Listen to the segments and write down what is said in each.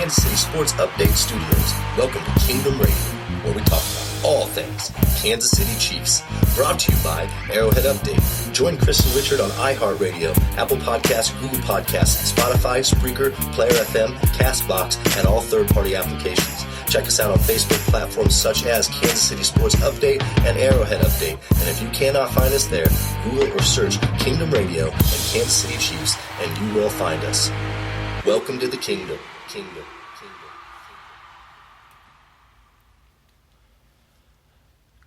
Kansas City Sports Update Studios. Welcome to Kingdom Radio, where we talk about all things Kansas City Chiefs. Brought to you by Arrowhead Update. Join Kris and Richard on iHeartRadio, Apple Podcasts, Google Podcasts, Spotify, Spreaker, Player FM, Castbox, and all third-party applications. Check us out on Facebook platforms such as Kansas City Sports Update and Arrowhead Update. And if you cannot find us there, Google or search Kingdom Radio and Kansas City Chiefs, and you will find us. Welcome to the Kingdom. Kingdom.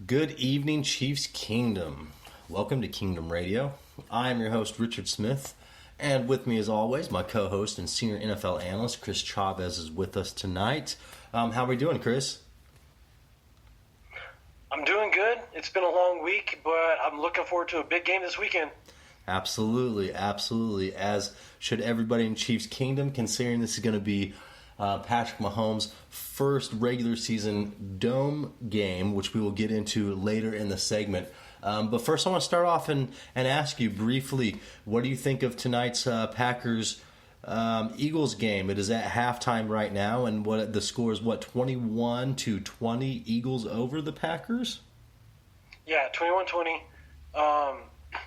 Good evening, Chiefs Kingdom. Welcome to Kingdom Radio. I am your host, Richard Smith, and with me, as always, my co-host and senior NFL analyst, Kris Chavez, is with us tonight. How are we doing, Kris? I'm doing good. It's been a long week, but I'm looking forward to a big game this weekend. Absolutely, absolutely. As should everybody in Chiefs Kingdom, considering this is going to be Patrick Mahomes' first regular season dome game, which we will get into later in the segment. But first, I want to start off and ask you briefly, what do you think of tonight's Packers Eagles game? It is at halftime right now, and what the score is, 21-20, Eagles over the Packers? Yeah, 21-20.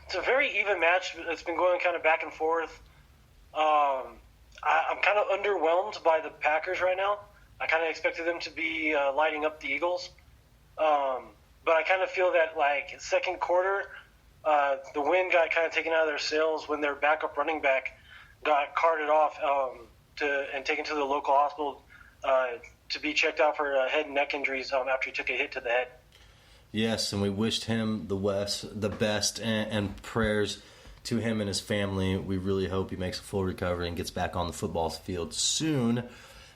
It's a very even match. It's been going kind of back and forth. I'm kind of underwhelmed by the Packers right now. I kind of expected them to be lighting up the Eagles. But I kind of feel that, like, second quarter, the wind got kind of taken out of their sails when their backup running back got carted off and taken to the local hospital to be checked out for head and neck injuries after he took a hit to the head. Yes, and we wished him the best and prayers to him and his family. We really hope he makes a full recovery and gets back on the football field soon.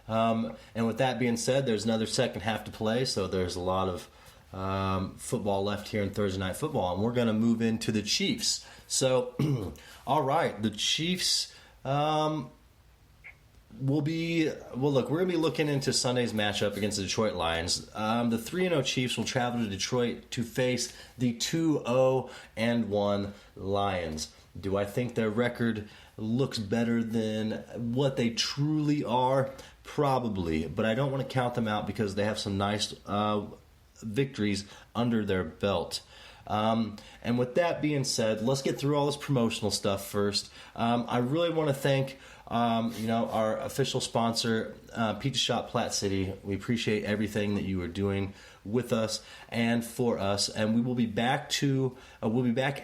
And with that being said, there's another second half to play, so there's a lot of football left here in Thursday Night Football, and we're going to move into the Chiefs. So, all right, the Chiefs we're going to be looking into Sunday's matchup against the Detroit Lions. The 3-0 Chiefs will travel to Detroit to face the 2-0-1 Lions. Do I think their record looks better than what they truly are? Probably, but I don't want to count them out because they have some nice victories under their belt. And with that being said, let's get through all this promotional stuff first. I really want to thank our official sponsor, Pizza Shop Platte City. We appreciate everything that you are doing with us and for us, and we will be back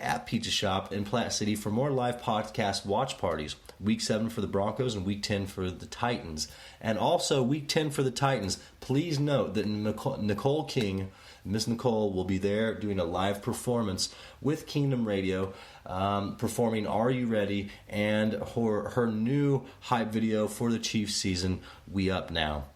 at Pizza Shop in Platte City for more live podcast watch parties. Week 7 for the Broncos and Week 10 for the Titans. And also Week 10 for the Titans, please note that Nicole King, Miss Nicole, will be there doing a live performance with Kingdom Radio, performing Are You Ready? And her new hype video for the Chiefs season, We Up Now.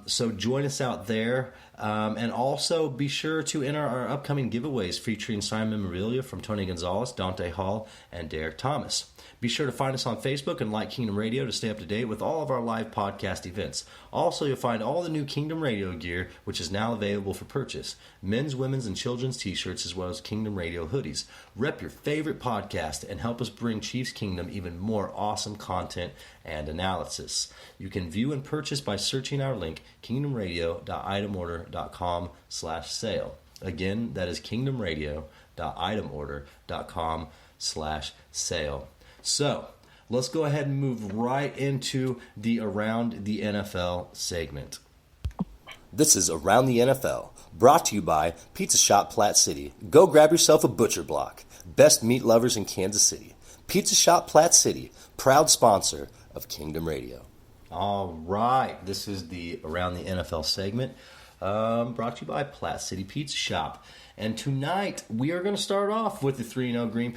So join us out there. And also be sure to enter our upcoming giveaways featuring signed memorabilia from Tony Gonzalez, Dante Hall, and Derek Thomas. Be sure to find us on Facebook and like Kingdom Radio to stay up to date with all of our live podcast events. Also, you'll find all the new Kingdom Radio gear, which is now available for purchase. Men's, women's, and children's t-shirts, as well as Kingdom Radio hoodies. Rep your favorite podcast and help us bring Chiefs Kingdom even more awesome content and analysis. You can view and purchase by searching our link, kingdomradio.itemorder.com/sale. Again, that is kingdomradio.itemorder.com/sale. So, let's go ahead and move right into the Around the NFL segment. This is Around the NFL, brought to you by Pizza Shop Platte City. Go grab yourself a butcher block. Best meat lovers in Kansas City. Pizza Shop Platte City, proud sponsor of Kingdom Radio. All right, this is the Around the NFL segment, brought to you by Platte City Pizza Shop. And tonight, we are going to start off with the 3-0 Green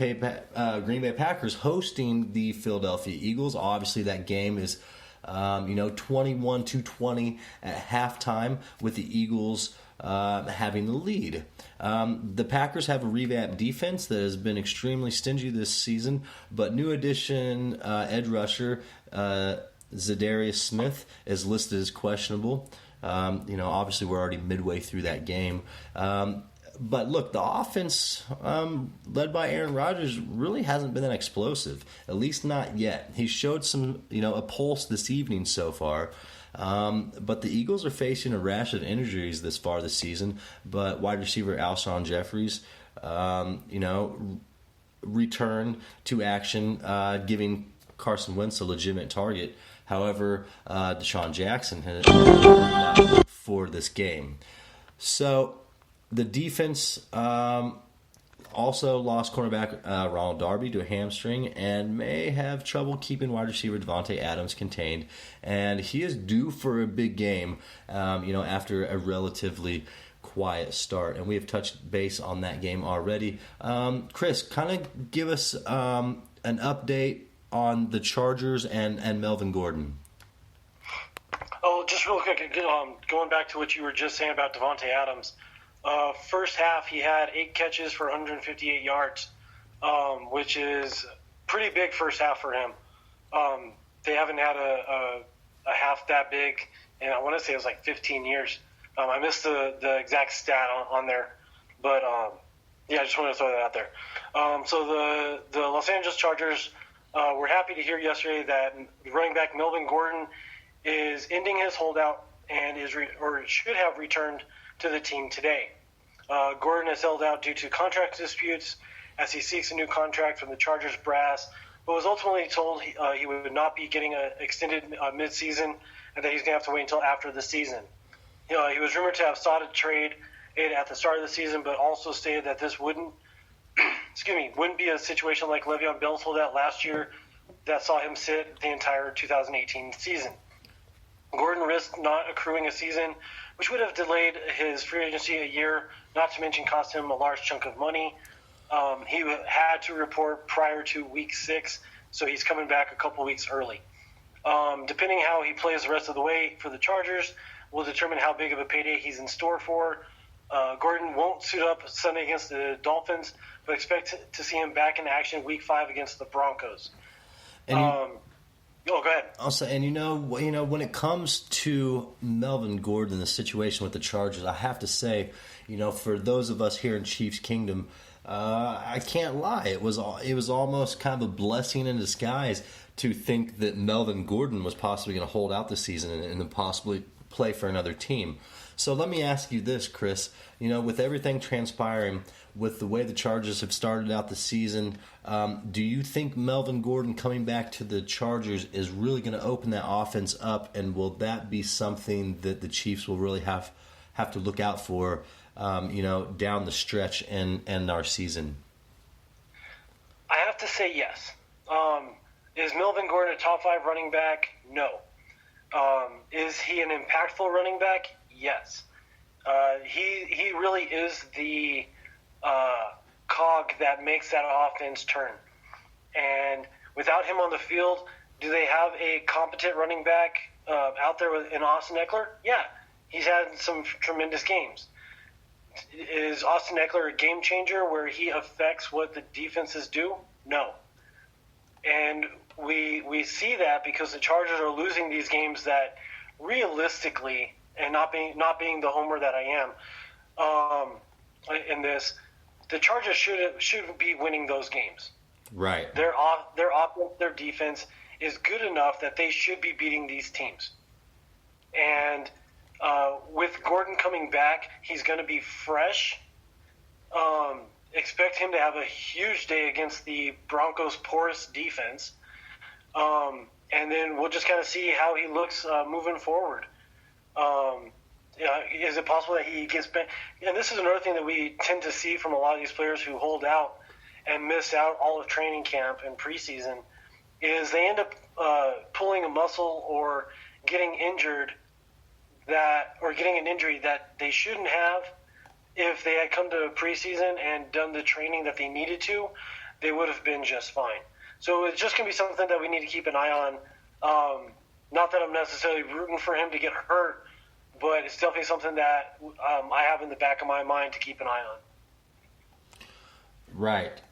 Bay Packers hosting the Philadelphia Eagles. Obviously, that game is 21-20 at halftime with the Eagles having the lead. The Packers have a revamped defense that has been extremely stingy this season, but new addition edge rusher Zadarius Smith is listed as questionable. Obviously we're already midway through that game. But look, the offense led by Aaron Rodgers really hasn't been that explosive, at least not yet. He showed some, a pulse this evening so far. But the Eagles are facing a rash of injuries this far this season. But wide receiver Alshon Jeffries, return to action, giving Carson Wentz a legitimate target. However, Deshaun Jackson has out for this game. So the defense also lost cornerback Ronald Darby to a hamstring and may have trouble keeping wide receiver Devontae Adams contained. And he is due for a big game, after a relatively quiet start. And we have touched base on that game already. Kris, kind of give us an update on the Chargers and Melvin Gordon. Oh, just real quick, going back to what you were just saying about Devontae Adams. First half, he had 8 catches for 158 yards, which is pretty big first half for him. They haven't had a half that big, and I want to say it was like 15 years. I missed the exact stat on there, but I just wanted to throw that out there. So the Los Angeles Chargers were happy to hear yesterday that running back Melvin Gordon is ending his holdout and should have returned to the team today. Gordon has held out due to contract disputes as he seeks a new contract from the Chargers brass, but was ultimately told he would not be getting an extended midseason and that he's going to have to wait until after the season. He was rumored to have sought a trade at the start of the season, but also stated that this wouldn't be a situation like Le'Veon Bell's holdout last year that saw him sit the entire 2018 season. Gordon risked not accruing a season, which would have delayed his free agency a year, not to mention cost him a large chunk of money. He had to report prior to week 6, so he's coming back a couple weeks early. Depending how he plays the rest of the way for the Chargers will determine how big of a payday he's in store for. Gordon won't suit up Sunday against the Dolphins, but expect to see him back in action week 5 against the Broncos. Go ahead. Also, and when it comes to Melvin Gordon, the situation with the Chargers, I have to say, for those of us here in Chiefs Kingdom, I can't lie. It was almost kind of a blessing in disguise to think that Melvin Gordon was possibly going to hold out this season and then possibly play for another team. So let me ask you this, Kris. With everything transpiring, with the way the Chargers have started out the season, do you think Melvin Gordon coming back to the Chargers is really going to open that offense up, and will that be something that the Chiefs will really have to look out for, down the stretch and our season? I have to say yes. Is Melvin Gordon a top 5 running back? No. Is he an impactful running back? Yes. He really is the cog that makes that offense turn. And without him on the field, do they have a competent running back out there in Austin Eckler? Yeah, he's had some tremendous games. Is Austin Eckler a game changer where he affects what the defenses do? No. And we see that because the Chargers are losing these games that realistically, and not being the homer that I am in this, the Chargers should be winning those games. Right. Their offense, their defense is good enough that they should be beating these teams. And with Gordon coming back, he's going to be fresh. Expect him to have a huge day against the Broncos' porous defense. And then we'll just kind of see how he looks moving forward. Is it possible that he gets back? And this is another thing that we tend to see from a lot of these players who hold out and miss out all of training camp and preseason, is they end up pulling a muscle or getting injured getting an injury that they shouldn't have. If they had come to preseason and done the training that they needed to, they would have been just fine. So it's just going to be something that we need to keep an eye on. Not that I'm necessarily rooting for him to get hurt, but it's definitely something that I have in the back of my mind to keep an eye on.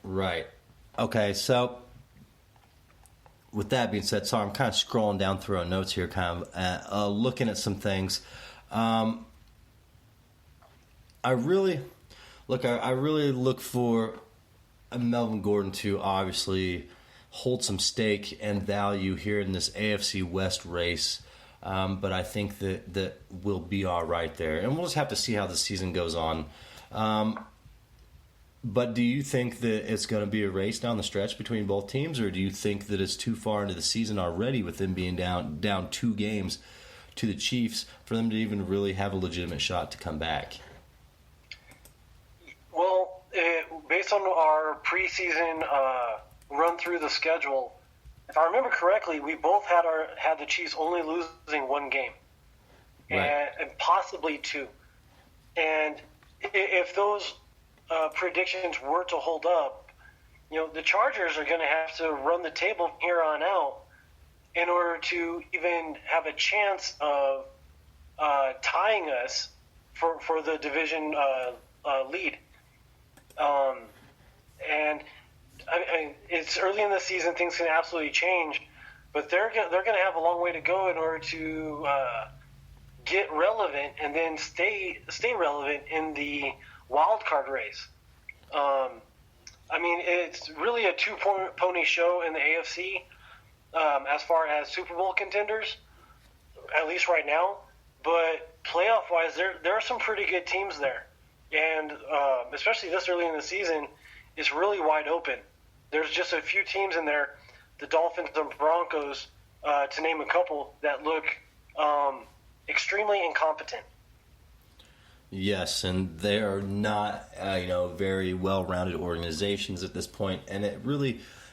Right. Okay, so with that being said, sorry, I'm kind of scrolling down through our notes here, kind of looking at some things. I really look for Melvin Gordon to obviously hold some stake and value here in this AFC West race. but I think that we'll be all right there. And we'll just have to see how the season goes on. But do you think that it's going to be a race down the stretch between both teams, or do you think that it's too far into the season already with them being down 2 games to the Chiefs for them to even really have a legitimate shot to come back? Well, based on our preseason run through the schedule, if I remember correctly, we both had the Chiefs only losing 1 game, right, and possibly 2. And if those predictions were to hold up, the Chargers are going to have to run the table from here on out in order to even have a chance of tying us for the division lead. And it's early in the season; things can absolutely change, but they're going to have a long way to go in order to get relevant and then stay relevant in the wild card race. It's really a 2-pony show in the AFC as far as Super Bowl contenders, at least right now. But playoff-wise, there are some pretty good teams there. And especially this early in the season, it's really wide open. There's just a few teams in there, the Dolphins and Broncos, to name a couple, that look extremely incompetent. Yes, and they are not, very well-rounded organizations at this point, and it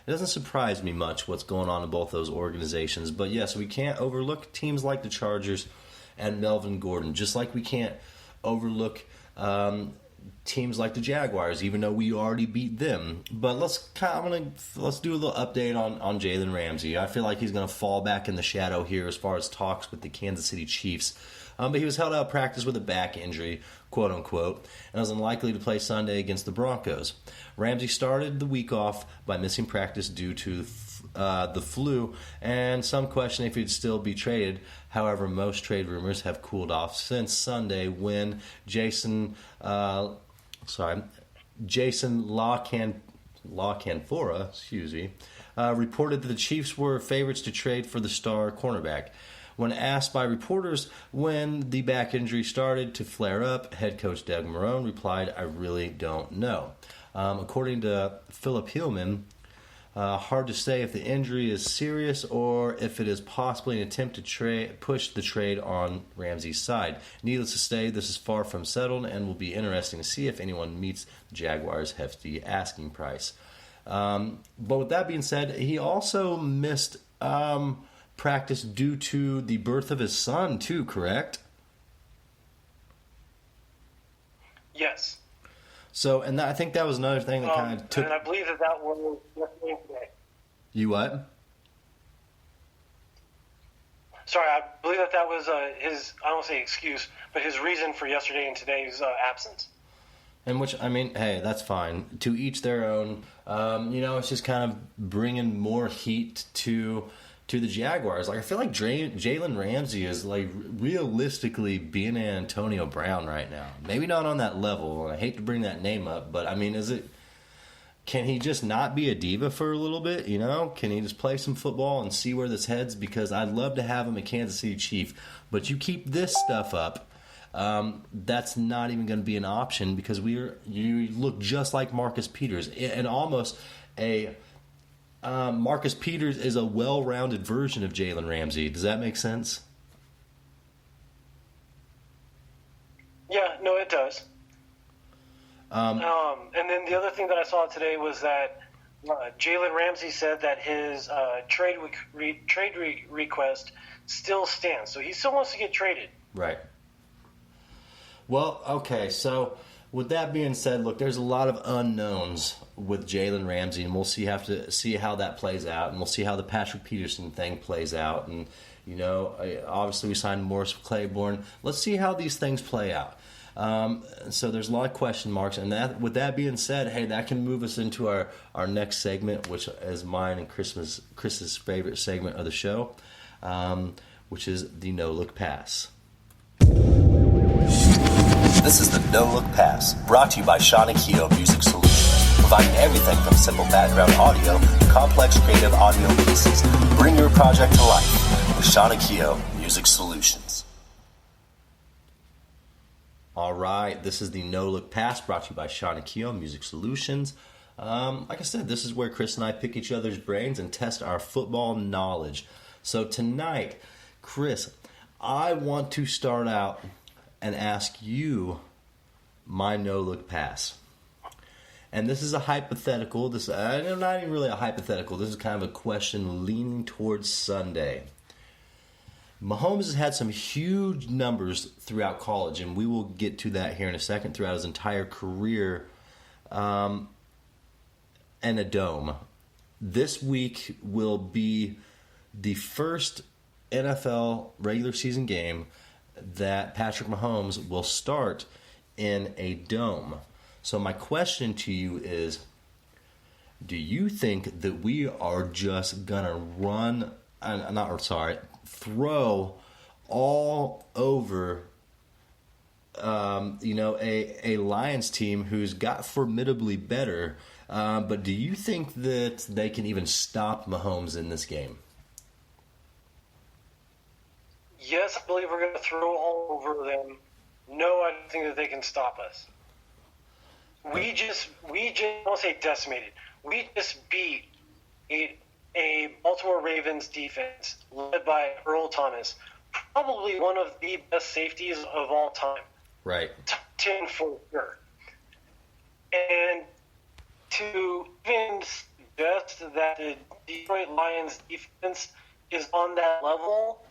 doesn't surprise me much what's going on in both those organizations. But yes, we can't overlook teams like the Chargers and Melvin Gordon, just like we can't overlook teams like the Jaguars, even though we already beat them. But let's do a little update on Jalen Ramsey. I feel like he's going to fall back in the shadow here as far as talks with the Kansas City Chiefs. But he was held out of practice with a back injury, quote unquote, and was unlikely to play Sunday against the Broncos. Ramsey started the week off by missing practice due to the flu, and some question if he'd still be traded. However, most trade rumors have cooled off since Sunday when Jason La Canfora, reported that the Chiefs were favorites to trade for the star cornerback. When asked by reporters when the back injury started to flare up, head coach Doug Marrone replied, "I really don't know." According to Philip Hillman, hard to say if the injury is serious or if it is possibly an attempt to push the trade on Ramsey's side. Needless to say, this is far from settled and will be interesting to see if anyone meets the Jaguars' hefty asking price. But with that being said, he also missed practice due to the birth of his son too, correct? Yes. So, and I think that was another thing that kind of took... And I believe that was yesterday and today. You what? Sorry, I believe that was his, I don't say excuse, but his reason for yesterday and today's absence. And which, hey, that's fine. To each their own. It's just kind of bringing more heat to the Jaguars. Like, I feel like Jalen Ramsey is, like, realistically being an Antonio Brown right now. Maybe not on that level. I hate to bring that name up, but, can he just not be a diva for a little bit, Can he just play some football and see where this heads? Because I'd love to have him a Kansas City Chief. But you keep this stuff up, that's not even going to be an option because you look just like Marcus Peters. And almost Marcus Peters is a well-rounded version of Jalen Ramsey. Does that make sense? Yeah, no, it does. And then the other thing that I saw today was that Jalen Ramsey said that his trade request still stands. So he still wants to get traded. Right. Well, okay, so with that being said, look, there's a lot of unknowns with Jalen Ramsey, and we'll have to see how that plays out, and we'll see how the Patrick Peterson thing plays out. And, obviously we signed Morris Claiborne. Let's see how these things play out. So there's a lot of question marks, and with that being said, hey, that can move us into our next segment, which is mine and Chris's favorite segment of the show, which is the No Look Pass. This is the No Look Pass, brought to you by Shauna Keogh Music Solutions, providing everything from simple background audio to complex creative audio pieces. Bring your project to life with Shauna Keogh Music Music Solutions. All right, this is the No Look Pass brought to you by Sean Akio, Music Solutions. Like I said, this is where Kris and I pick each other's brains and test our football knowledge. So tonight, Kris, I want to start out and ask you my No Look Pass. And this is a hypothetical. This not even really a hypothetical. This is kind of a question leaning towards Sunday. Mahomes has had some huge numbers throughout college, and we will get to that here in a second, throughout his entire career in a dome. This week will be the first NFL regular season game that Patrick Mahomes will start in a dome. So my question to you is, do you think that we are just going to throw all over a Lions team who's got formidably better, but do you think that they can even stop Mahomes in this game? Yes, I believe we're going to throw all over them. No, I don't think that they can stop us. We just I won't say decimated. We just beat a Baltimore Ravens defense led by Earl Thomas, probably one of the best safeties of all time. Right. Top 10 for sure. And to even suggest that the Detroit Lions defense is on that level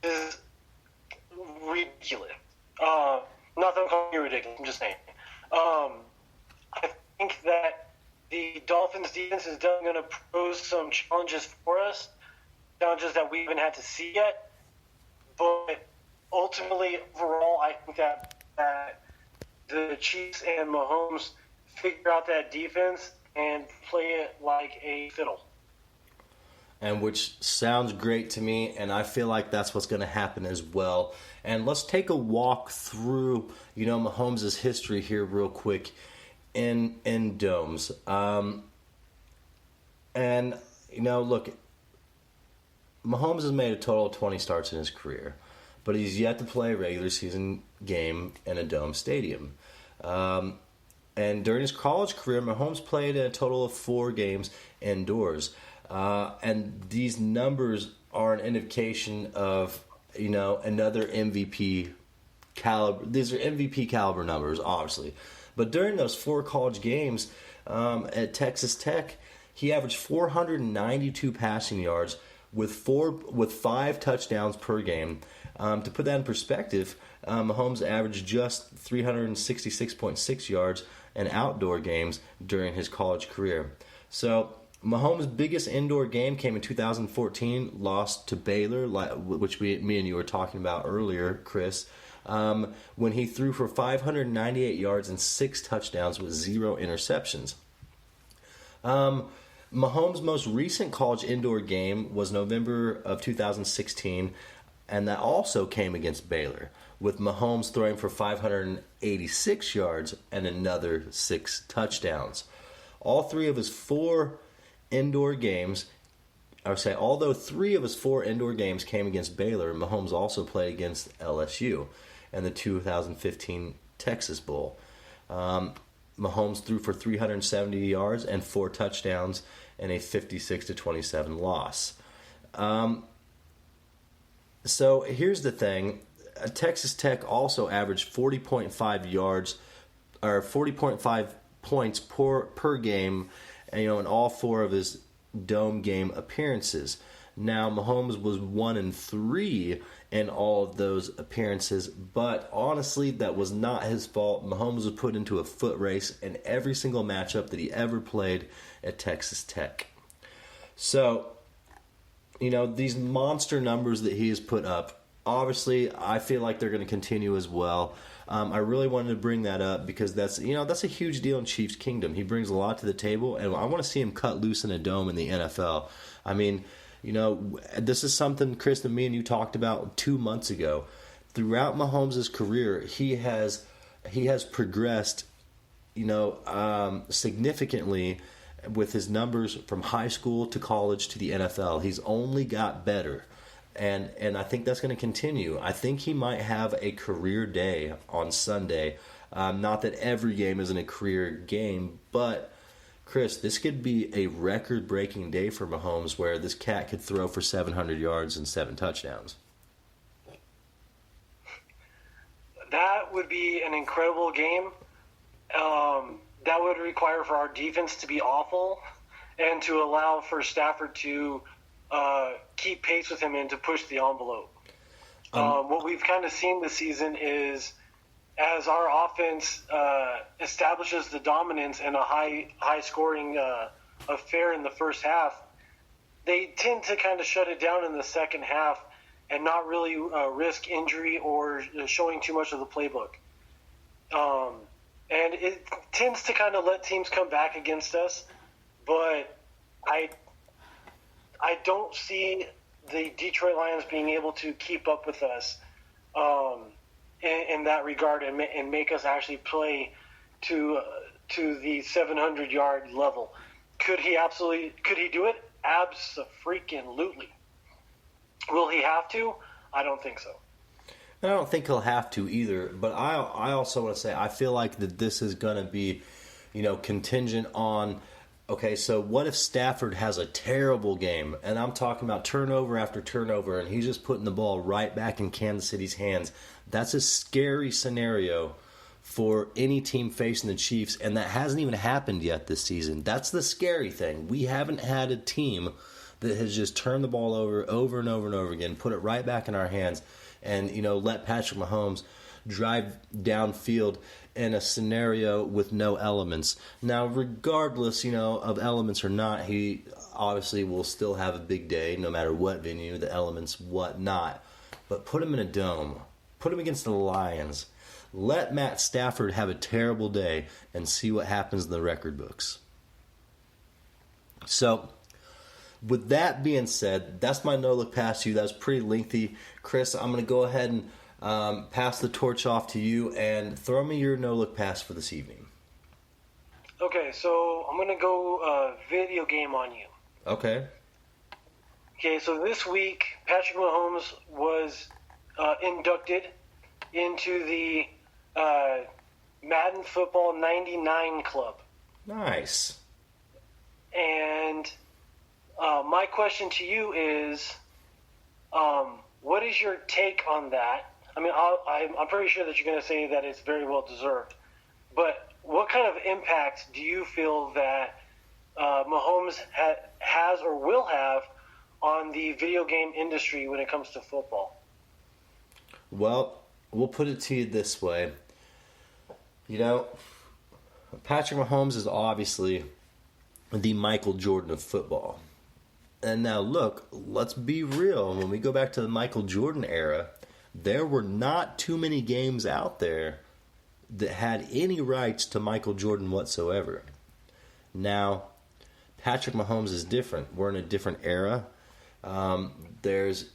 is ridiculous. Not that I'm calling you ridiculous, I'm just saying. I think that the Dolphins defense is definitely going to pose some challenges for us, challenges that we haven't had to see yet. But ultimately, overall, I think that the Chiefs and Mahomes figure out that defense and play it like a fiddle. And which sounds great to me, and I feel like that's what's going to happen as well. And let's take a walk through, Mahomes' history here real quick in domes. Look, Mahomes has made a total of 20 starts in his career, but he's yet to play a regular season game in a dome stadium. And during his college career, Mahomes played a total of 4 games indoors. And these numbers are an indication of, another MVP caliber. These are MVP caliber numbers, obviously. But during those 4 college games at Texas Tech, he averaged 492 passing yards with 5 touchdowns per game. To put that in perspective, Mahomes averaged just 366.6 yards in outdoor games during his college career. So Mahomes' biggest indoor game came in 2014, lost to Baylor, which me and you were talking about earlier, Kris, when he threw for 598 yards and 6 touchdowns with 0 interceptions. Mahomes' most recent college indoor game was November of 2016, and that also came against Baylor, with Mahomes throwing for 586 yards and another 6 touchdowns. All 3 of his 4 indoor games, although 3 of his 4 indoor games came against Baylor, Mahomes also played against LSU in the 2015 Texas Bowl. Mahomes threw for 370 yards and 4 touchdowns in a 56-27 loss. So here's the thing. Texas Tech also averaged 40.5 yards, or 40.5 points per game, in all 4 of his dome game appearances. Now, Mahomes was 1-3 in all of those appearances, but honestly, that was not his fault. Mahomes was put into a foot race in every single matchup that he ever played at Texas Tech. So, these monster numbers that he has put up, obviously, I feel like they're going to continue as well. I really wanted to bring that up because that's a huge deal in Chiefs Kingdom. He brings a lot to the table, and I want to see him cut loose in a dome in the NFL. I mean, this is something, Kris, that me and you talked about 2 months ago. Throughout Mahomes' career, he has progressed, significantly with his numbers from high school to college to the NFL. He's only got better. And I think that's going to continue. I think he might have a career day on Sunday. Not that every game isn't a career game, but Kris, this could be a record-breaking day for Mahomes where this cat could throw for 700 yards and 7 touchdowns. That would be an incredible game. That would require for our defense to be awful and to allow for Stafford to keep pace with him and to push the envelope. What we've kind of seen this season is as our offense establishes the dominance and a high-scoring affair in the first half, they tend to kind of shut it down in the second half and not really risk injury or showing too much of the playbook. And it tends to kind of let teams come back against us, but I don't see the Detroit Lions being able to keep up with us in that regard and make us actually play to the 700-yard level. Could he do it? Abso-freaking-lutely. Will he have to? I don't think so. I don't think he'll have to either, but I also want to say I feel like that this is going to be, contingent on, okay, so what if Stafford has a terrible game, and I'm talking about turnover after turnover, and he's just putting the ball right back in Kansas City's hands. That's a scary scenario for any team facing the Chiefs, and that hasn't even happened yet this season. That's the scary thing. We haven't had a team that has just turned the ball over and over and over again, put it right back in our hands, and, let Patrick Mahomes drive downfield in a scenario with no elements. Now, regardless, of elements or not, he obviously will still have a big day, no matter what venue, the elements, whatnot. But put him in a dome. Put him against the Lions. Let Matt Stafford have a terrible day and see what happens in the record books. So, with that being said, that's my no-look pass to you. That was pretty lengthy. Kris, I'm going to go ahead and pass the torch off to you and throw me your no-look pass for this evening. Okay, so I'm going to go video game on you. Okay. Okay, so this week, Patrick Mahomes was inducted into the Madden Football 99 Club. Nice. And my question to you is, what is your take on that? I mean, I'm pretty sure that you're going to say that it's very well deserved. But what kind of impact do you feel that Mahomes has or will have on the video game industry when it comes to football? Well, we'll put it to you this way. Patrick Mahomes is obviously the Michael Jordan of football. And now, look, let's be real. When we go back to the Michael Jordan era, there were not too many games out there that had any rights to Michael Jordan whatsoever. Now, Patrick Mahomes is different. We're in a different era. There's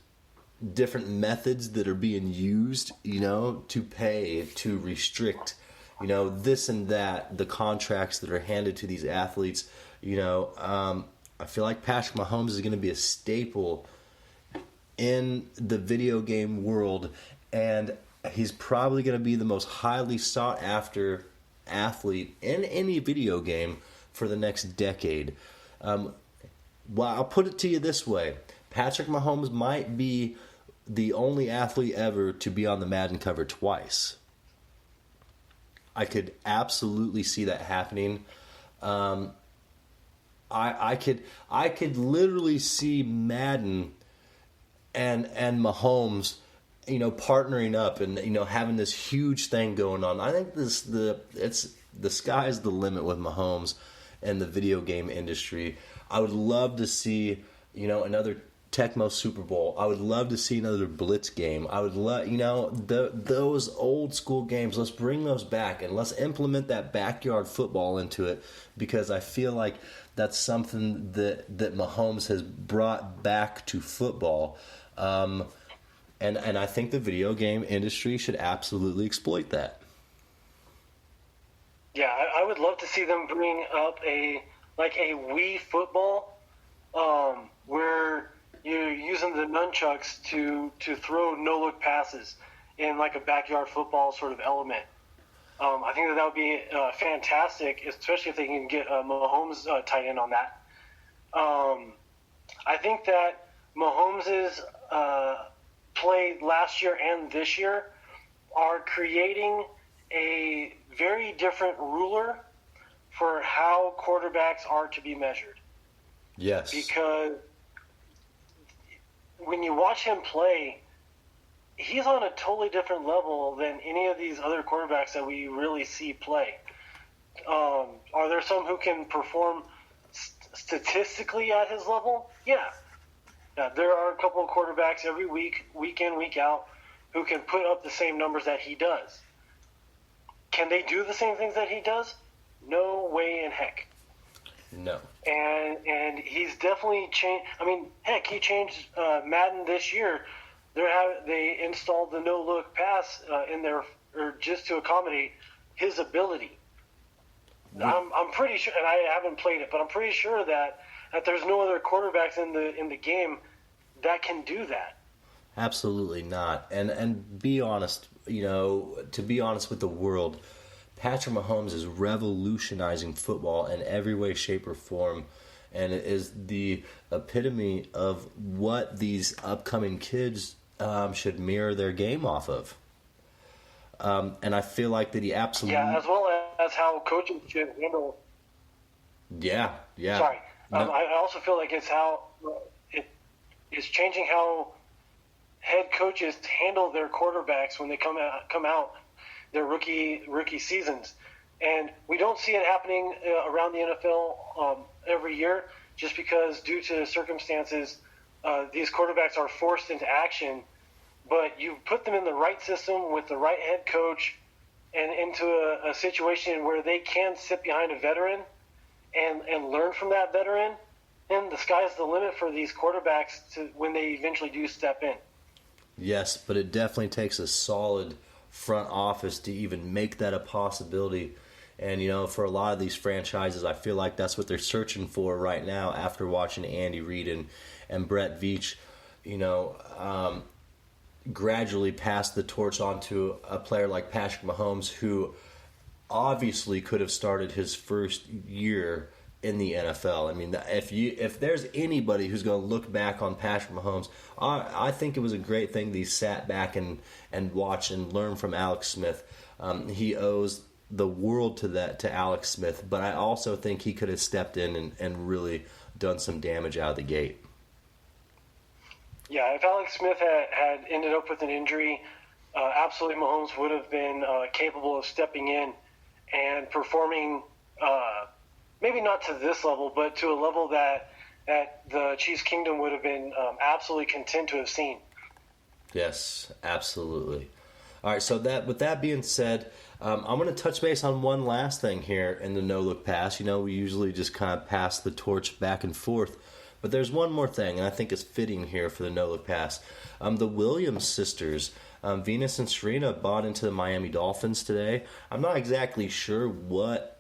different methods that are being used, to pay, to restrict, this and that, the contracts that are handed to these athletes, I feel like Patrick Mahomes is going to be a staple in the video game world, and he's probably going to be the most highly sought after athlete in any video game for the next decade. Well, I'll put it to you this way. Patrick Mahomes might be the only athlete ever to be on the Madden cover twice. I could absolutely see that happening. I could literally see Madden and Mahomes, partnering up and having this huge thing going on. I think the sky's the limit with Mahomes and the video game industry. I would love to see another Tecmo Super Bowl. I would love to see another Blitz game. I would love those old school games. Let's bring those back and let's implement that backyard football into it, because I feel like that's something that Mahomes has brought back to football. And I think the video game industry should absolutely exploit that. Yeah, I would love to see them bring up a Wii football, where you're using the nunchucks to throw no-look passes in like a backyard football sort of element. I think that would be fantastic, especially if they can get Mahomes tight end on that. I think that Mahomes' play last year and this year are creating a very different ruler for how quarterbacks are to be measured. Yes. Because when you watch him play, he's on a totally different level than any of these other quarterbacks that we really see play. Are there some who can perform statistically at his level? Yeah. There are a couple of quarterbacks every week, week in, week out, who can put up the same numbers that he does. Can they do the same things that he does? No way in heck. No. And he's definitely changed. I mean, heck, he changed Madden this year. They installed the no-look pass in there, or just to accommodate his ability. I'm pretty sure, and I haven't played it, but I'm pretty sure that there's no other quarterbacks in the game that can do that. Absolutely not. And be honest, to be honest with the world, Patrick Mahomes is revolutionizing football in every way, shape, or form, and it is the epitome of what these upcoming kids should mirror their game off of. And I feel like that he absolutely... Yeah, as well as how coaches should handle... Yeah. Sorry. No. I also feel like it's changing how head coaches handle their quarterbacks when they come out their rookie seasons. And we don't see it happening around the NFL every year, just because due to circumstances, these quarterbacks are forced into action. But you put them in the right system with the right head coach and into a situation where they can sit behind a veteran and learn from that veteran, and the sky's the limit for these quarterbacks when they eventually do step in. Yes, but it definitely takes a solid front office to even make that a possibility. And, for a lot of these franchises, I feel like that's what they're searching for right now after watching Andy Reid and Brett Veach, gradually pass the torch on to a player like Patrick Mahomes, who obviously could have started his first year in the NFL. I mean, if there's anybody who's going to look back on Patrick Mahomes, I think it was a great thing that he sat back and watched and learned from Alex Smith. He owes the world to Alex Smith, but I also think he could have stepped in and really done some damage out of the gate. Yeah, if Alex Smith had ended up with an injury, absolutely Mahomes would have been capable of stepping in and performing, maybe not to this level, but to a level that the Chiefs Kingdom would have been absolutely content to have seen. Yes, absolutely. All right, so with that being said, I'm going to touch base on one last thing here in the no-look pass. We usually just kind of pass the torch back and forth. But there's one more thing, and I think it's fitting here for the no-look pass. The Williams sisters, Venus and Serena, bought into the Miami Dolphins today. I'm not exactly sure what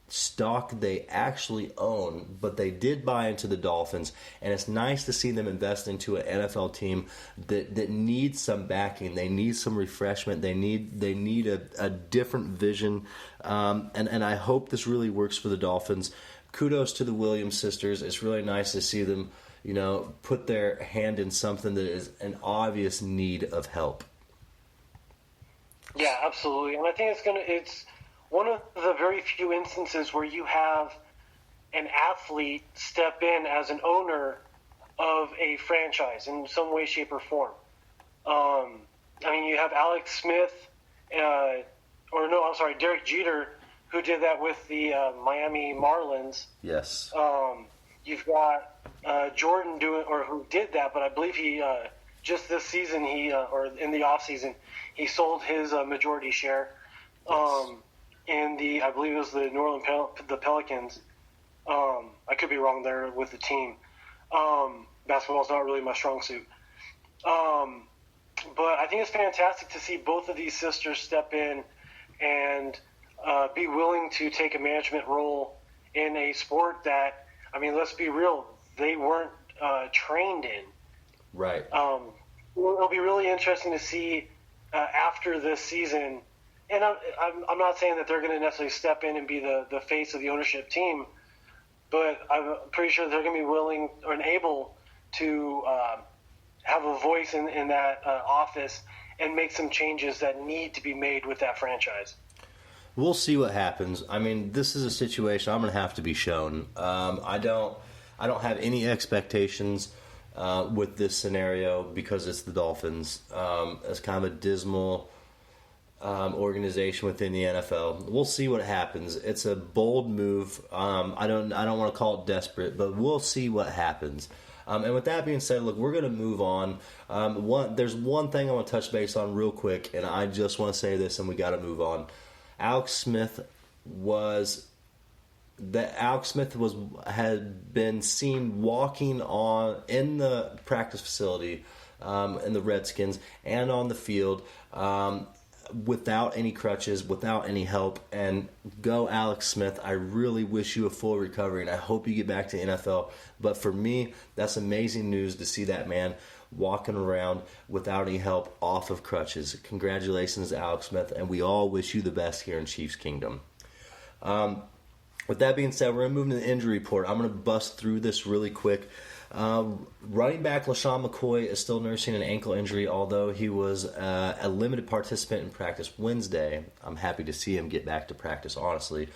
stock they actually own, but they did buy into the Dolphins, and it's nice to see them invest into an NFL team that needs some backing. They need some refreshment. They need a different vision, and I hope this really works for the Dolphins. Kudos to the Williams sisters. It's really nice to see them, put their hand in something that is an obvious need of help. Yeah, absolutely. And I think it's one of the very few instances where you have an athlete step in as an owner of a franchise in some way, shape, or form. You have Alex Smith, Derek Jeter, who did that with the Miami Marlins. Yes. You've got Jordan who did that, but I believe he just this season or in the off season he sold his majority share in I believe it was the New Orleans Pelicans. I could be wrong there with the team. Basketball's not really my strong suit. But I think it's fantastic to see both of these sisters step in and be willing to take a management role in a sport that, let's be real, they weren't trained in. Right. It'll be really interesting to see after this season. And I'm not saying that they're going to necessarily step in and be the face of the ownership team, but I'm pretty sure they're going to be willing and able to have a voice in that office and make some changes that need to be made with that franchise. We'll see what happens. I mean, this is a situation I'm going to have to be shown. I don't have any expectations with this scenario because it's the Dolphins. It's kind of a dismal organization within the NFL. We'll see what happens. It's a bold move. I don't want to call it desperate, but we'll see what happens. And with that being said, look, we're going to move on. There's one thing I want to touch base on real quick, and I just want to say this, and we got to move on. Alex Smith had been seen walking in the practice facility in the Redskins and on the field without any crutches, without any help. And go Alex Smith. I really wish you a full recovery, and I hope you get back to NFL. But for me, that's amazing news to see that man walking around without any help off of crutches. Congratulations, Alex Smith, and we all wish you the best here in Chiefs Kingdom. With that being said, we're going to move into the injury report. I'm going to bust through this really quick. Running back LaShawn McCoy is still nursing an ankle injury, although he was a limited participant in practice Wednesday. I'm happy to see him get back to practice, honestly.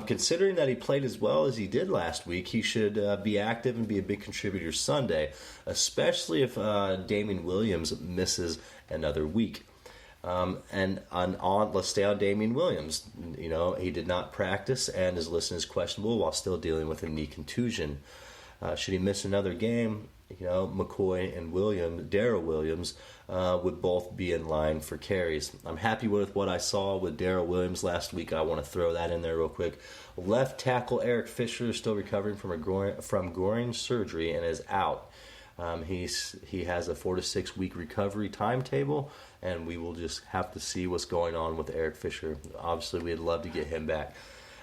Considering that he played as well as he did last week, he should be active and be a big contributor Sunday, especially if Damien Williams misses another week. Let's stay on Damien Williams. You know, he did not practice and is listed as questionable while still dealing with a knee contusion. Should he miss another game, you know, McCoy and Darrell Williams, would both be in line for carries. I'm happy with what I saw with Darrell Williams last week. I want to throw that in there real quick. Left tackle Eric Fisher is still recovering from groin surgery and is out. He has a 4 to 6 week recovery timetable, and we will just have to see what's going on with Eric Fisher. Obviously, we'd love to get him back.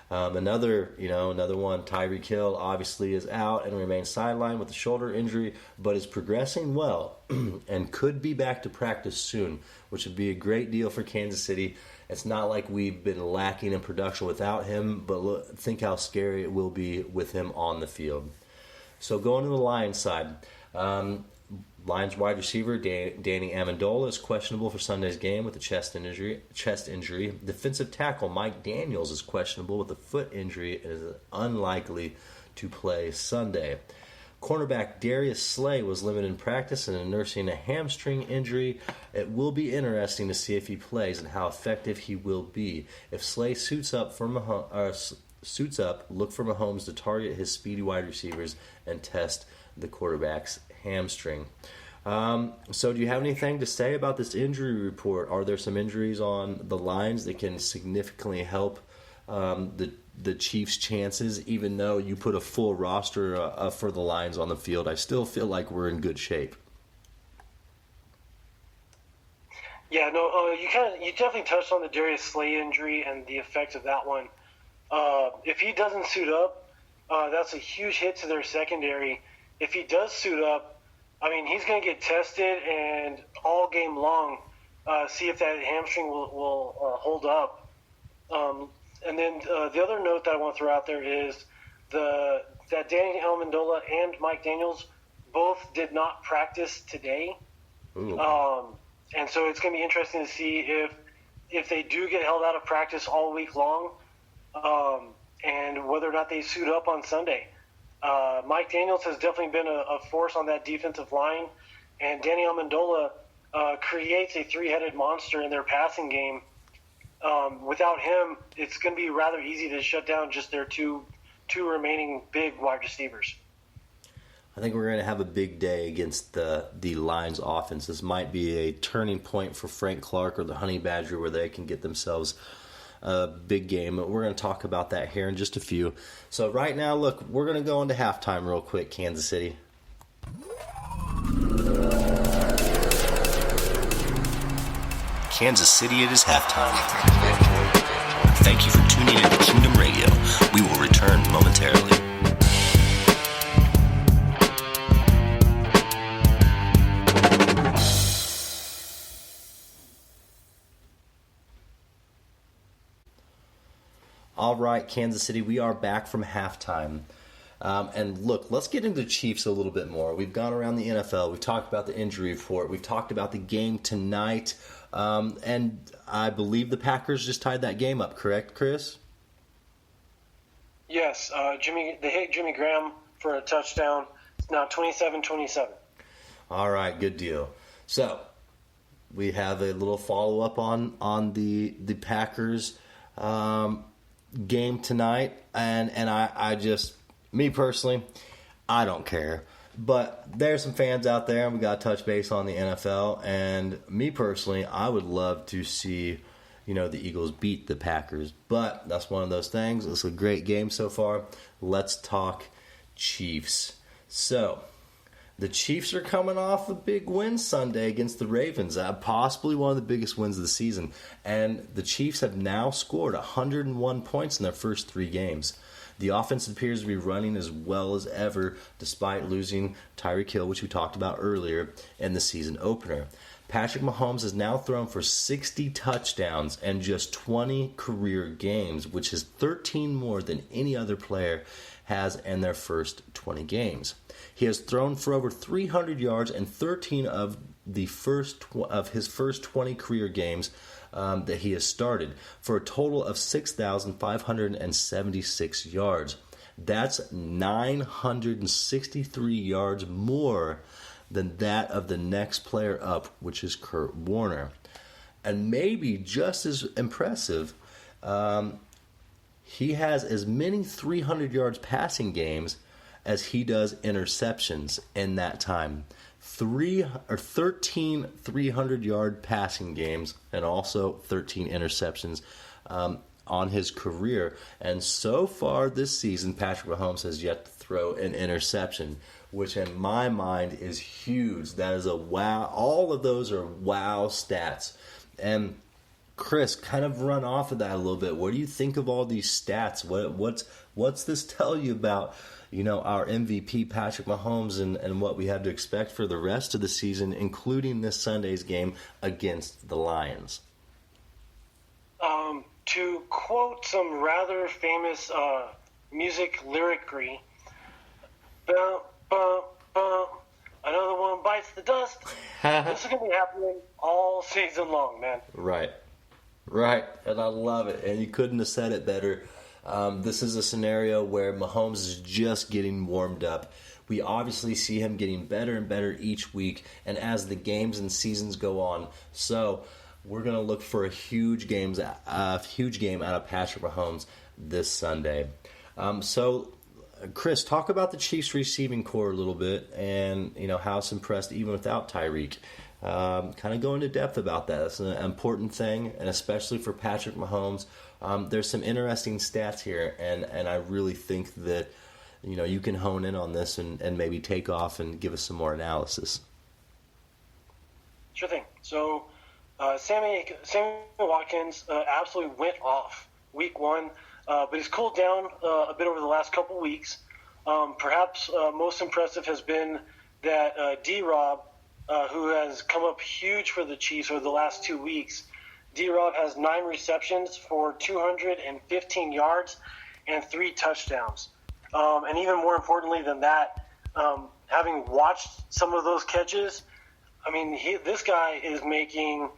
Another one, Tyreek Hill, obviously is out and remains sidelined with a shoulder injury, but is progressing well and could be back to practice soon, which would be a great deal for Kansas City. It's not like we've been lacking in production without him, but think how scary it will be with him on the field. So going to the Lions side, Lions wide receiver Danny Amendola is questionable for Sunday's game with a chest injury. Defensive tackle Mike Daniels is questionable with a foot injury and is unlikely to play Sunday. Cornerback Darius Slay was limited in practice and is nursing a hamstring injury. It will be interesting to see if he plays and how effective he will be. If Slay suits up, look for Mahomes to target his speedy wide receivers and test the quarterback's hamstring. So do you have anything to say about this injury report? Are there some injuries on the Lions that can significantly help the Chiefs' chances? Even though you put a full roster for the Lions on the field, I still feel like we're in good shape. Yeah, no, you definitely touched on the Darius Slay injury and the effects of that one. If he doesn't suit up, that's a huge hit to their secondary. If he does suit up, I mean, he's going to get tested and all game long see if that hamstring will hold up. And then the other note that I want to throw out there is that Danny Amendola and Mike Daniels both did not practice today. And so it's going to be interesting to see if they do get held out of practice all week long and whether or not they suit up on Sunday. Mike Daniels has definitely been a force on that defensive line, and Danny Amendola creates a three-headed monster in their passing game. Without him, it's going to be rather easy to shut down just their two remaining big wide receivers. I think we're going to have a big day against the Lions offense. This might be a turning point for Frank Clark or the Honey Badger where they can get themselves a big game. We're going to talk about that here in just a few. So right now, look, we're going to go into halftime real quick, Kansas City. Kansas City, it is halftime. Thank you for tuning in to Kingdom Radio. We will return momentarily. All right, Kansas City, we are back from halftime. And look, let's get into the Chiefs a little bit more. We've gone around the NFL. We've talked about the injury report. We've talked about the game tonight. And I believe the Packers just tied that game up, correct, Kris? Yes, they hit Jimmy Graham for a touchdown. It's now 27-27. All right, good deal. So we have a little follow-up on the Packers game tonight. And I just, me personally, I don't care. But there's some fans out there, and we got to touch base on the NFL. And me personally, I would love to see, the Eagles beat the Packers. But that's one of those things. It's a great game so far. Let's talk Chiefs. So, the Chiefs are coming off a big win Sunday against the Ravens. Possibly one of the biggest wins of the season. And the Chiefs have now scored 101 points in their first 3 games. The offense appears to be running as well as ever, despite losing Tyreek Hill, which we talked about earlier, in the season opener. Patrick Mahomes has now thrown for 60 touchdowns and just 20 career games, which is 13 more than any other player has in their first 20 games. He has thrown for over 300 yards in 13 of his first 20 career games that he has started, for a total of 6,576 yards. That's 963 yards more than that of the next player up, which is Kurt Warner. And maybe just as impressive, he has as many 300 yards passing games as he does interceptions in that time. 13 300-yard passing games and also 13 interceptions on his career. And so far this season, Patrick Mahomes has yet to throw an interception, which in my mind is huge. That is a wow. All of those are wow stats. And Kris, kind of run off of that a little bit. What do you think of all these stats? What's this tell you about our MVP Patrick Mahomes and what we have to expect for the rest of the season, including this Sunday's game against the Lions? To quote some rather famous music lyricry, bum, bum, bum, another one bites the dust. This is going to be happening all season long, man. Right. And I love it. And you couldn't have said it better. This is a scenario where Mahomes is just getting warmed up. We obviously see him getting better and better each week, and as the games and seasons go on. So we're going to look for a huge game out of Patrick Mahomes this Sunday. So, Kris, talk about the Chiefs' receiving core a little bit, and how it's impressed even without Tyreek. Kind of go into depth about that. That's an important thing, and especially for Patrick Mahomes. There's some interesting stats here, and I really think that you can hone in on this and maybe take off and give us some more analysis. Sure thing. So Sammy Watkins absolutely went off week 1, but he's cooled down a bit over the last couple weeks. Perhaps most impressive has been that D-Rob, who has come up huge for the Chiefs over the last 2 weeks. D-Rob has 9 receptions for 215 yards and 3 touchdowns. And even more importantly than that, having watched some of those catches, I mean, this guy is making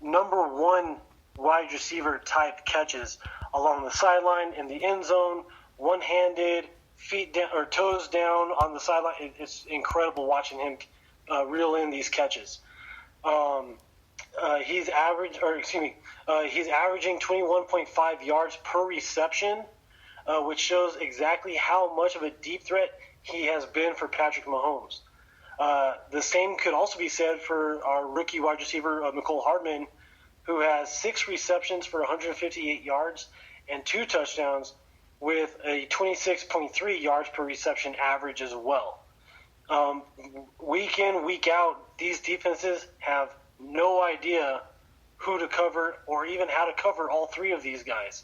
number 1 wide receiver type catches along the sideline, in the end zone, one-handed, feet down or toes down on the sideline. It's incredible watching him reel in these catches. He's averaging 21.5 yards per reception, which shows exactly how much of a deep threat he has been for Patrick Mahomes. The same could also be said for our rookie wide receiver, Mecole Hardman, who has 6 receptions for 158 yards and 2 touchdowns with a 26.3 yards per reception average as well. Week in, week out, these defenses have no idea who to cover or even how to cover all 3 of these guys.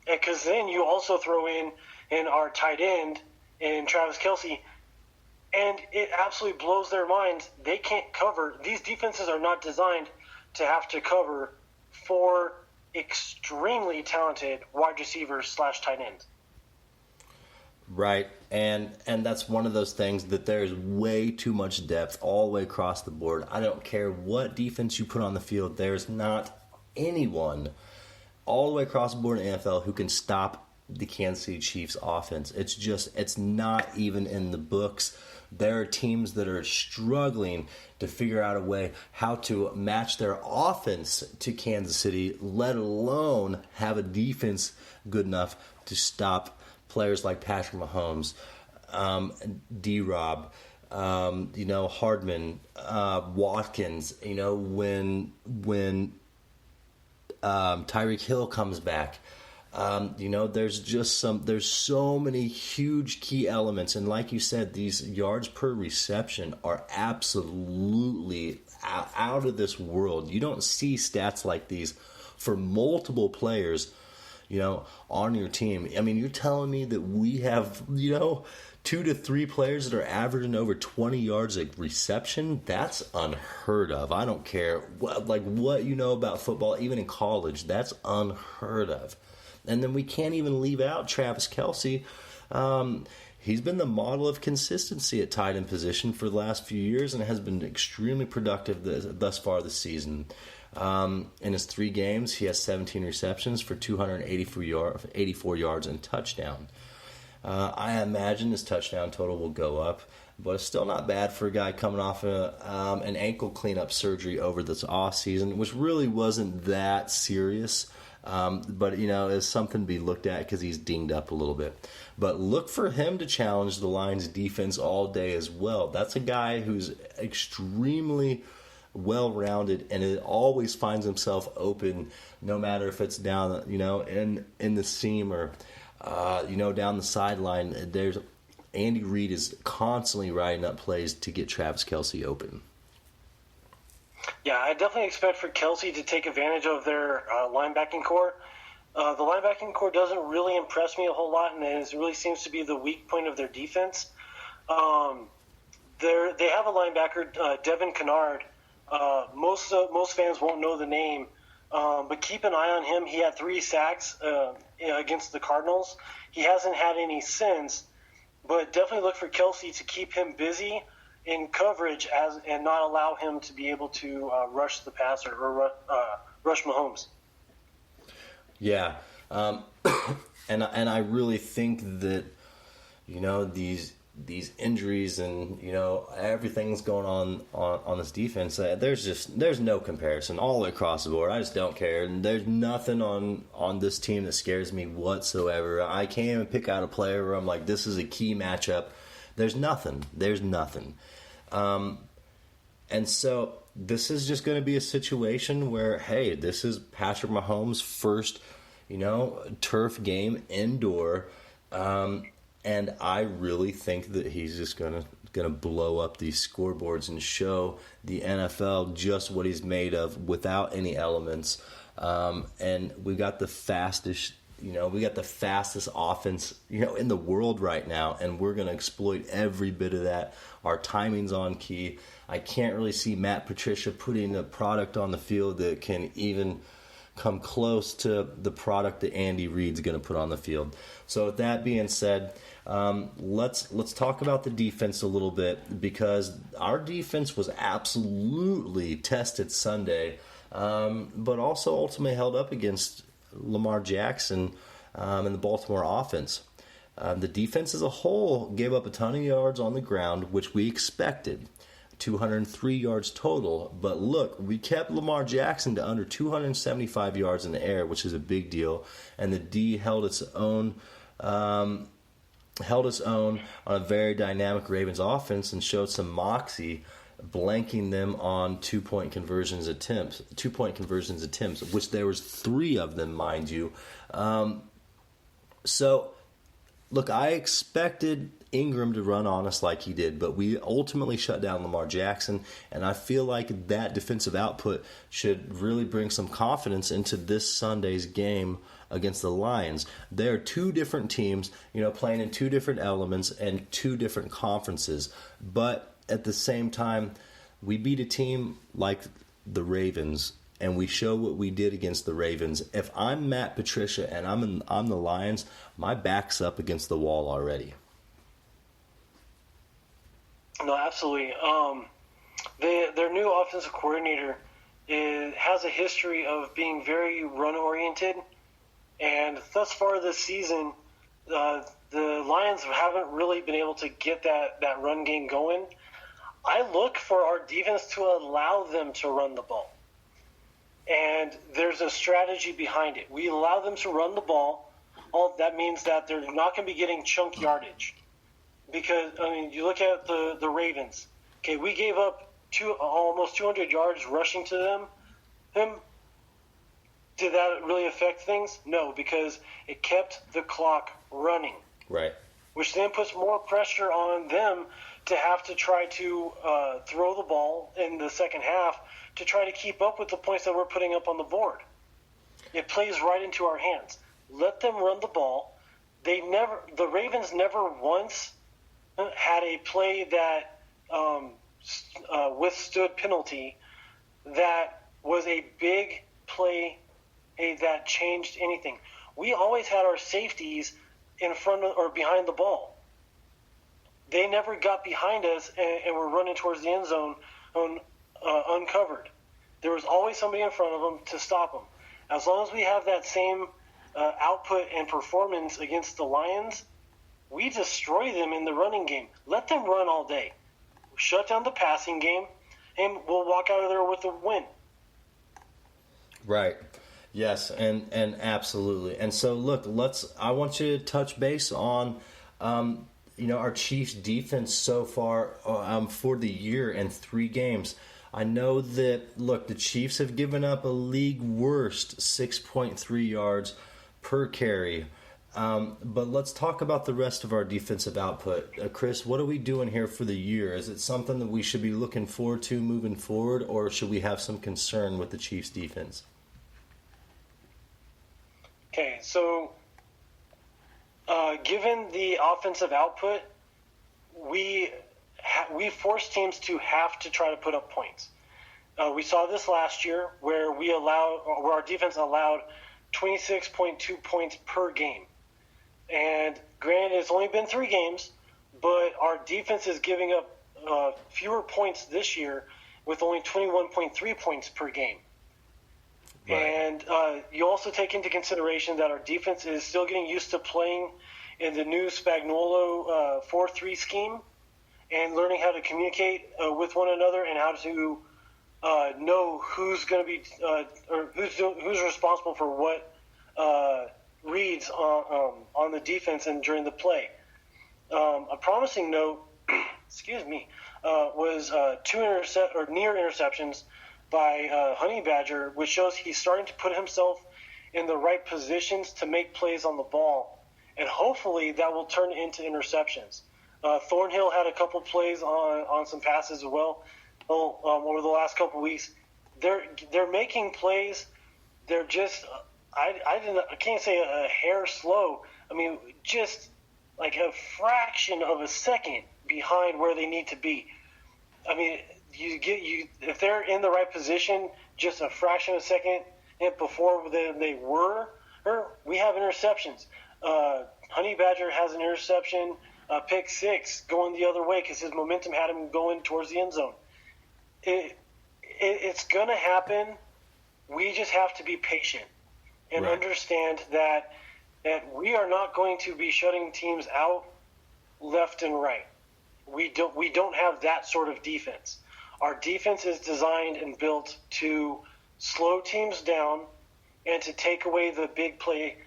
Because then you also throw in our tight end in Travis Kelce, and it absolutely blows their minds. They can't cover. These defenses are not designed to have to cover 4 extremely talented wide receivers / tight ends. Right, and that's one of those things that there's way too much depth all the way across the board. I don't care what defense you put on the field. There's not anyone all the way across the board in the NFL who can stop the Kansas City Chiefs offense. It's not even in the books. There are teams that are struggling to figure out a way how to match their offense to Kansas City, let alone have a defense good enough to stop players like Patrick Mahomes, D-Rob, Hardman, Watkins. When Tyreek Hill comes back, there's so many huge key elements, and like you said, these yards per reception are absolutely out of this world. You don't see stats like these for multiple players on your team. I mean, you're telling me that we have, 2 to 3 players that are averaging over 20 yards a reception? That's unheard of. I don't care what you know about football, even in college, that's unheard of. And then we can't even leave out Travis Kelce. He's been the model of consistency at tight end position for the last few years and has been extremely productive thus far this season. In his 3 games, he has 17 receptions for 284 yards and touchdown. I imagine his touchdown total will go up, but it's still not bad for a guy coming off an ankle cleanup surgery over this offseason, which really wasn't that serious. But it's something to be looked at because he's dinged up a little bit. But look for him to challenge the Lions' defense all day as well. That's a guy who's extremely well-rounded, and it always finds himself open, no matter if it's down, in the seam or, down the sideline. There's Andy Reid is constantly writing up plays to get Travis Kelce open. Yeah, I definitely expect for Kelce to take advantage of their linebacking core. The linebacking core doesn't really impress me a whole lot, and it really seems to be the weak point of their defense. They have a linebacker, Devin Kennard. Most fans won't know the name, but keep an eye on him. He had 3 sacks against the Cardinals. He hasn't had any since, but definitely look for Kelce to keep him busy in coverage and not allow him to be able to rush the passer or rush Mahomes. Yeah, and I really think that these injuries and everything's going on this defense. There's no comparison all the way across the board. I just don't care, and there's nothing on this team that scares me whatsoever. I can't even pick out a player where I'm like, this is a key matchup. There's nothing. And so this is just going to be a situation where, hey, this is Patrick Mahomes' first, turf game indoor, and I really think that he's just going to blow up these scoreboards and show the NFL just what he's made of without any elements. And we got the fastest. We got the fastest offense, in the world right now, and we're going to exploit every bit of that. Our timing's on key. I can't really see Matt Patricia putting a product on the field that can even come close to the product that Andy Reid's going to put on the field. So with that being said, let's talk about the defense a little bit, because our defense was absolutely tested Sunday, but also ultimately held up against Lamar Jackson and the Baltimore offense. The defense as a whole gave up a ton of yards on the ground, which we expected, 203 yards total. But look, we kept Lamar Jackson to under 275 yards in the air, which is a big deal. And the D held its own on a very dynamic Ravens offense and showed some moxie, blanking them on two-point conversions attempts, which there was 3 of them, mind you. So, look, I expected Ingram to run on us like he did, but we ultimately shut down Lamar Jackson, and I feel like that defensive output should really bring some confidence into this Sunday's game against the Lions. There are 2 different teams, playing in 2 different elements and 2 different conferences, but at the same time, we beat a team like the Ravens, and we show what we did against the Ravens, if I'm Matt Patricia and I'm the Lions, my back's up against the wall already. No, absolutely. Their new offensive coordinator has a history of being very run-oriented, and thus far this season, the Lions haven't really been able to get that run game going. I look for our defense to allow them to run the ball. And there's a strategy behind it. We allow them to run the ball. That means that they're not going to be getting chunk yardage. Because, you look at the Ravens. Okay, we gave up almost 200 yards rushing to them. Did that really affect things? No, because it kept the clock running. Right. Which then puts more pressure on them to have to try to throw the ball in the second half to try to keep up with the points that we're putting up on the board. It plays right into our hands. Let them run the ball. The Ravens never once had a play that withstood penalty that was a big play that changed anything. We always had our safeties in front of or behind the ball. They never got behind us and were running towards the end zone uncovered. There was always somebody in front of them to stop them. As long as we have that same output and performance against the Lions, we destroy them in the running game. Let them run all day. Shut down the passing game, and we'll walk out of there with a win. Right. Yes, and absolutely. And so, look, I want you to touch base on our Chiefs defense so far for the year in 3 games. I know that, look, the Chiefs have given up a league worst 6.3 yards per carry. But let's talk about the rest of our defensive output. Kris, what are we doing here for the year? Is it something that we should be looking forward to moving forward, or should we have some concern with the Chiefs defense? Okay, so given the offensive output, we force teams to have to try to put up points. We saw this last year where our defense allowed 26.2 points per game. And granted, it's only been 3 games, but our defense is giving up fewer points this year with only 21.3 points per game. Right. And you also take into consideration that our defense is still getting used to playing in the new Spagnuolo 4-3 scheme and learning how to communicate with one another and how to know who's going to be or who's responsible for what reads on the defense and during the play. A promising note, was near interceptions by Honey Badger, which shows he's starting to put himself in the right positions to make plays on the ball, and hopefully that will turn into interceptions. Thornhill had a couple plays on some passes as well over the last couple weeks. They're making plays. They're just I can't say a hair slow. I mean, just like a fraction of a second behind where they need to be. I mean, if they're in the right position, just a fraction of a second before they were, we have interceptions. Honey Badger has an interception, pick 6 going the other way because his momentum had him going towards the end zone. It's going to happen. We just have to be patient and understand that we are not going to be shutting teams out left and right. We don't have that sort of defense. Our defense is designed and built to slow teams down and to take away the big play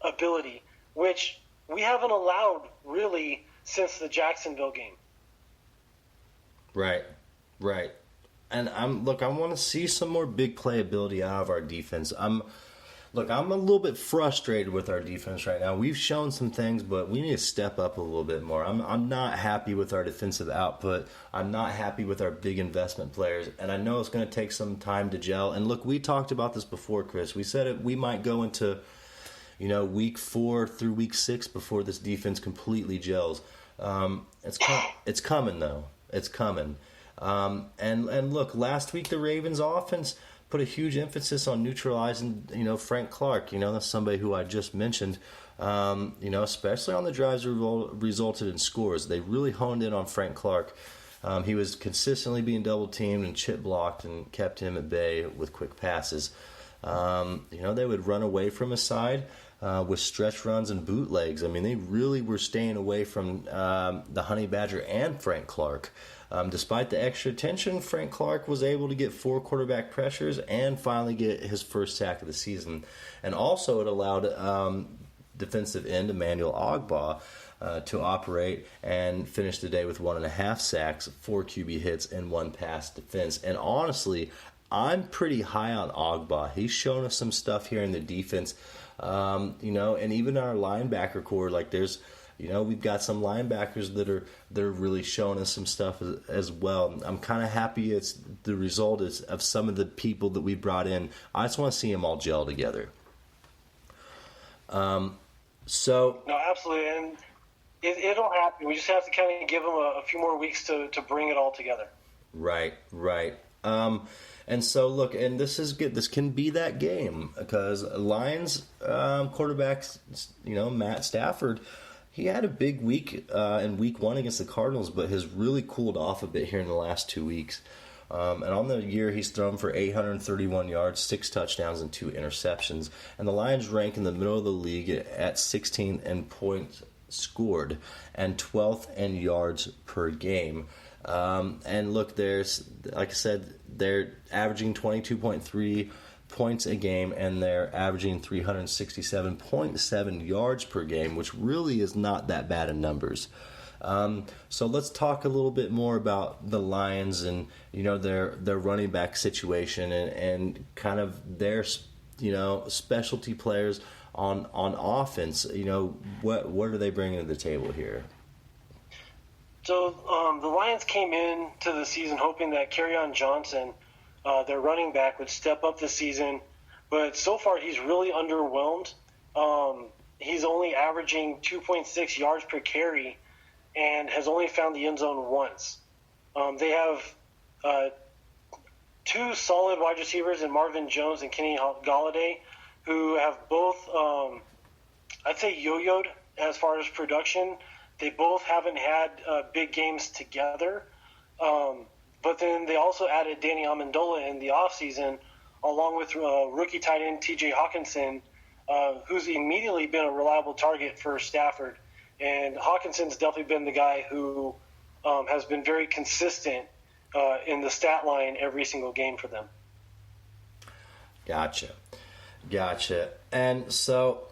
ability, which we haven't allowed really since the Jacksonville game. Right. And I want to see some more big play ability out of our defense. I'm a little bit frustrated with our defense right now. We've shown some things, but we need to step up a little bit more. I'm not happy with our defensive output. I'm not happy with our big investment players, and I know it's going to take some time to gel. And look, we talked about this before, Kris. We said we might go into, week 4 through week 6 before this defense completely gels. It's coming though. It's coming. And look, last week the Ravens offense put a huge emphasis on neutralizing, Frank Clark. That's somebody who I just mentioned, especially on the drives that resulted in scores. They really honed in on Frank Clark. He was consistently being double-teamed and chip-blocked and kept him at bay with quick passes. They would run away from his side with stretch runs and bootlegs. I mean, they really were staying away from the Honey Badger and Frank Clark. Despite the extra attention, Frank Clark was able to get 4 quarterback pressures and finally get his first sack of the season. And also it allowed defensive end Emmanuel Ogbah to operate and finish the day with 1.5 sacks, 4 QB hits, and 1 pass defense. And honestly, I'm pretty high on Ogbah. He's shown us some stuff here in the defense, and even our linebacker core. Like we've got some linebackers that are really showing us some stuff as well. I'm kind of happy it's the result of some of the people that we brought in. I just want to see them all gel together. No, absolutely, and it'll happen. We just have to kind of give them a few more weeks to bring it all together. Right. And so, look, and this is good. This can be that game because Lions quarterbacks, Matt Stafford, he had a big week in Week 1 against the Cardinals, but has really cooled off a bit here in the last 2 weeks. And on the year, he's thrown for 831 yards, 6 touchdowns, and 2 interceptions. And the Lions rank in the middle of the league at 16th in points scored and 12th in yards per game. And look, there's, like I said, they're averaging 22.3 points a game, and they're averaging 367.7 yards per game, which really is not that bad in numbers. So let's talk a little bit more about the Lions and their running back situation and kind of their specialty players on offense. What are they bringing to the table here? So the Lions came in to the season hoping that Kerryon Johnson, their running back, would step up this season, but so far he's really underwhelmed. He's only averaging 2.6 yards per carry and has only found the end zone once. They have 2 solid wide receivers in Marvin Jones and Kenny Golladay, who have both, I'd say, yo-yoed as far as production. They both haven't had big games together. But then they also added Danny Amendola in the offseason, along with rookie tight end TJ Hawkinson, who's immediately been a reliable target for Stafford. And Hawkinson's definitely been the guy who has been very consistent in the stat line every single game for them. Gotcha. And so,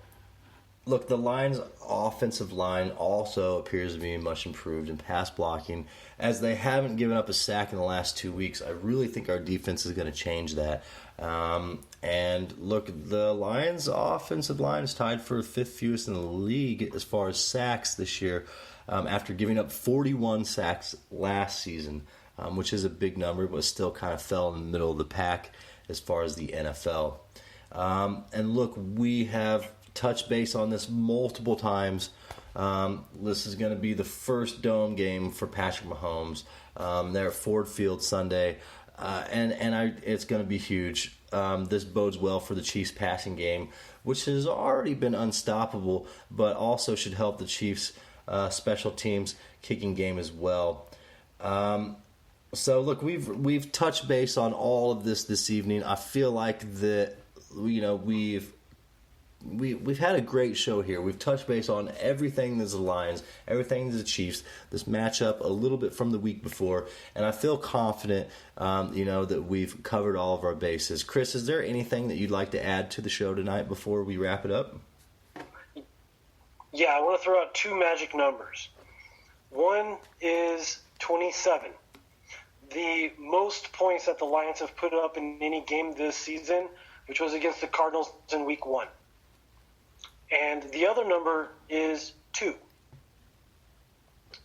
look, the Lions' offensive line also appears to be much improved in pass blocking. As they haven't given up a sack in the last 2 weeks, I really think our defense is going to change that. And look, the Lions' offensive line is tied for 5th fewest in the league as far as sacks this year, after giving up 41 sacks last season, which is a big number, but still kind of fell in the middle of the pack as far as the NFL. And look, we have touched base on this multiple times. This is going to be the first dome game for Patrick Mahomes. They're at Ford Field Sunday, and it's going to be huge. This bodes well for the Chiefs' passing game, which has already been unstoppable, but also should help the Chiefs' special teams kicking game as well. So look, we've touched base on all of this evening. I feel like that we've had a great show here. We've touched base on everything that's the Lions, everything that's the Chiefs, this matchup a little bit from the week before, and I feel confident, that we've covered all of our bases. Kris, is there anything that you'd like to add to the show tonight before we wrap it up? Yeah, I want to throw out 2 magic numbers. One is 27. The most points that the Lions have put up in any game this season, which was against the Cardinals in Week 1. And the other number is 2,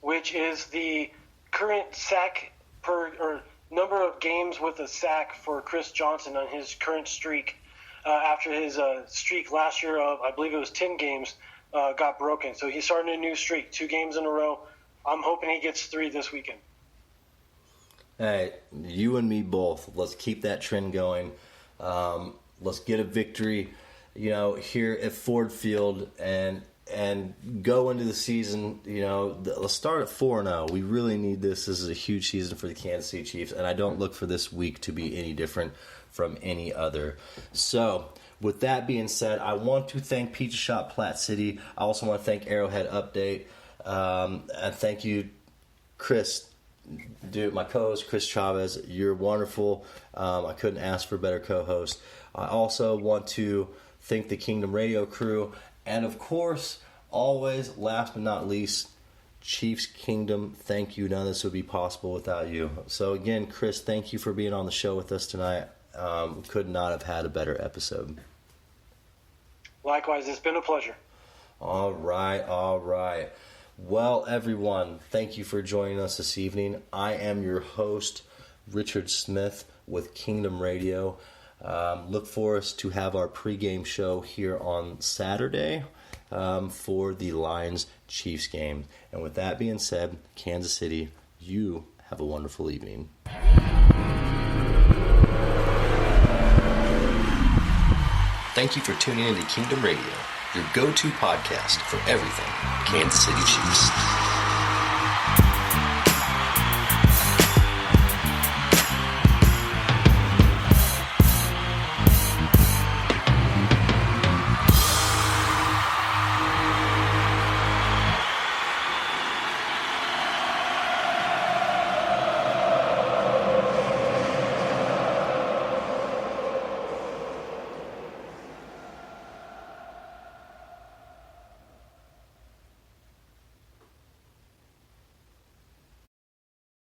which is the current sack or number of games with a sack for Chris Johnson on his current streak after his streak last year of, I believe it was 10 games, got broken. So he's starting a new streak, 2 games in a row. I'm hoping he gets 3 this weekend. Hey, you and me both. Let's keep that trend going. Let's get a victory, here at Ford Field and go into the season, let's start at 4-0. We really need this. This is a huge season for the Kansas City Chiefs, and I don't look for this week to be any different from any other. So, with that being said, I want to thank Pizza Shop Platte City. I also want to thank Arrowhead Update. And thank you, Kris. Dude, my co-host, Kris Chavez, you're wonderful. I couldn't ask for a better co-host. I also want to thank the Kingdom Radio crew. And, of course, always, last but not least, Chiefs Kingdom, thank you. None of this would be possible without you. So, again, Kris, thank you for being on the show with us tonight. Could not have had a better episode. Likewise, it's been a pleasure. All right. Well, everyone, thank you for joining us this evening. I am your host, Richard Smith with Kingdom Radio. Look for us to have our pregame show here on Saturday for the Lions-Chiefs game. And with that being said, Kansas City, you have a wonderful evening. Thank you for tuning in to Kingdom Radio, your go-to podcast for everything Kansas City Chiefs.